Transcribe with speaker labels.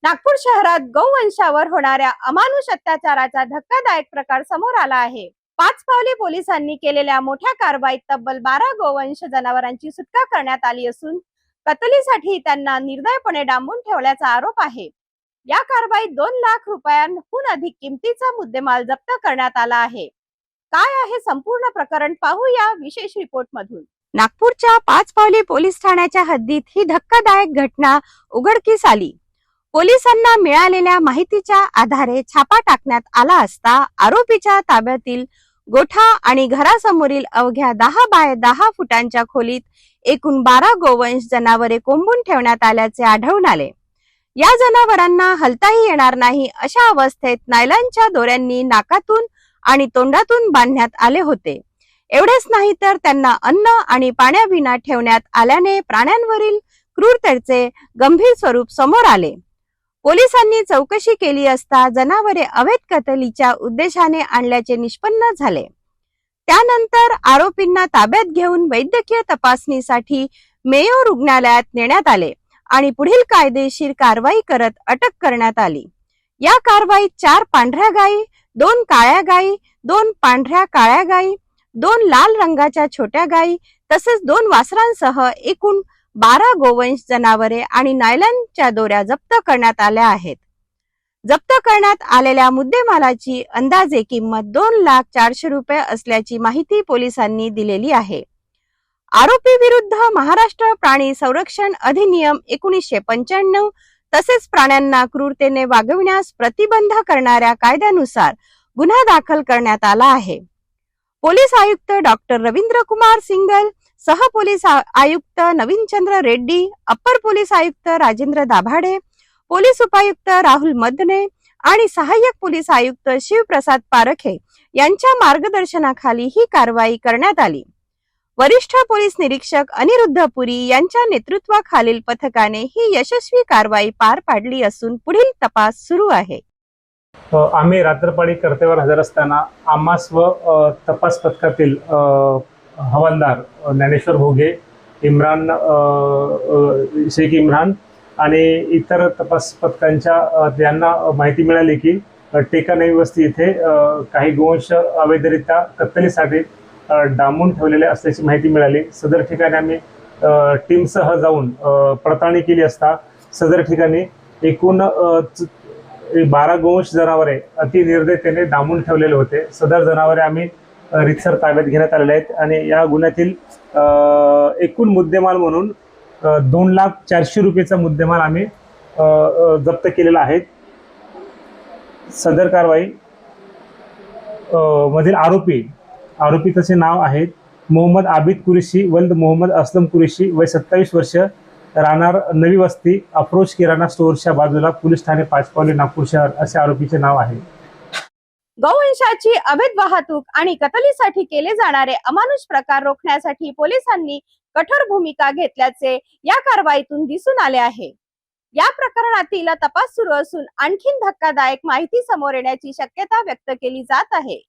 Speaker 1: नागपूर शहरात गौवंशावर होणाऱ्या अमानुष अत्याचाराचा धक्कादायक प्रकार समोर आला आहे। पाचपावली पोलिसांनी केलेल्या मोठ्या कारवाईत तब्बल 12 गोवंश जनावरांची सुटका करण्यात आली असून कत्तलीसाठी त्यांना निर्दयपणे डांबून ठेवल्याचा आरोप आहे। या कारवाईत 2 लाख रुपयांहून अधिक किमतीचा मुद्देमाल जप्त करण्यात आला आहे। काय आहे संपूर्ण प्रकरण पाहूया विशेष रिपोर्ट मधून। नागपूरच्या पाचपावली पोलीस ठाण्याच्या हद्दीत ही धक्कादायक घटना उघडकीस आली। पोलिसांना मिळालेल्या माहितीच्या आधारे छापा टाकण्यात आला असता आरोपीच्या ताब्यातील गोठा आणि घरासमोरील अवघ्या 10 बाय 10 फुटांच्या खोलीत एकूण 12 गोवंश जनावरे कोंबून ठेवण्यात आल्याचे आढळून आले। या जनावरांना हलताही येणार नाही अशा अवस्थेत नायलॉनच्या दोऱ्यांनी नाकातून आणि तोंडातून बांधण्यात आले होते। एवढेच नाही तर त्यांना अन्न आणि पाण्याविना ठेवण्यात आल्याने प्राण्यांवरील क्रूरतेचे गंभीर स्वरूप समोर आले। पोलिसांनी चौकशी केली असता जनावरे अवैध कत्तलीच्या उद्देशाने आणल्याचे निष्पन्न झाले। त्यानंतर आरोपींना ताब्यात घेऊन वैद्यकीय तपासणीसाठी मेयो रुग्णालयात नेण्यात आले आणि पुढील कायदेशीर कारवाई करत अटक करण्यात आली। या कारवाईत 4 पांढऱ्या गायी, 2 काळ्या गायी, 2 पांढऱ्या काळ्या गायी, 2 लाल रंगाच्या छोट्या गायी तसेच 2 वासरांसह एकूण 12 गोवंश जनावरे आणि नायलॉनच्या दोऱ्या जप्त करण्यात आल्या आहेत। जप्त करण्यात आलेल्या मुद्देमालाची अंदाजे किंमत 2,04,000 रुपये असल्याची माहिती पोलिसांनी दिलेली आहे। आरोपी विरुद्ध महाराष्ट्र प्राणी संरक्षण अधिनियम 1995 तसेच प्राण्यांना क्रूरतेने वागविण्यास प्रतिबंध करणाऱ्या कायद्यानुसार गुन्हा दाखल करण्यात आला आहे। पोलीस आयुक्त डॉक्टर रवींद्र कुमार सिंगल, सह पोलीस आयुक्त नवीनचंद्र रेड्डी, अप्पर पोलीस आयुक्त राजेंद्र दाभाडे, पोलीस उपायुक्त राहुल मदने आणि सहाय्यक पोलीस आयुक्त शिवप्रसाद पारखे यांच्या मार्गदर्शनाखाली ही कारवाई करण्यात आली। वरिष्ठ पोलीस निरीक्षक अनिरुद्ध पुरी यांच्या नेतृत्वाखालील पथकाने ही यशस्वी कारवाई पार पाडली असून पुढील तपास सुरू आहे।
Speaker 2: आम्ही रात्रपाळी कर्तव्यावर हजर असताना आम्हास व तपास पथकातील हवालदार ज्ञानेश्वर भोगे, इम्रान शेख इम्रान आणि इतर तपास पथकांच्या त्यांना माहिती मिळाली की टेका नवी वस्ती येथे काही गोवंश अवैधरित्या कत्तलीसाठी डांबून ठेवलेले असल्याची माहिती मिळाली। सदर ठिकाणी आम्ही टीमसह जाऊन पडताळणी केली असता सदर ठिकाणी एकूण 12 गोवंश जनावरे अति निर्दयतेने डांबून ठेवलेले होते। सदर जनावरे आम्ही रितसर ताब्यात घेण्यात आलेले आहेत आणि या गुन्ह्यातील एकूण मुद्देमाल म्हणून 2,04,000 रुपयेचा मुद्देमाल आम्ही जप्त केलेला आहे। सदर कारवाई मधील आरोपीचे नाव आहेत मोहम्मद आबिद कुरेशी वल्द मोहम्मद असलम कुरेशी, वय 27 वर्ष, राहणार नवी वस्ती, अफरोज किराणा स्टोअर्सच्या बाजूला, पोलीस ठाणे पाचपावली, नागपूर शहर असे आरोपीचे नाव आहे।
Speaker 1: गौवंशाची अवैध वाहतूक आणि कत्तलीसाठी केले जाणारे अमानुष प्रकार रोखण्यासाठी पोलिसांनी कठोर भूमिका घेतल्याचे या कारवाईतून दिसून आले आहे। या प्रकरणातील तपास सुरू असून आणखीन धक्कादायक माहिती समोर येण्याची शक्यता व्यक्त केली जात आहे।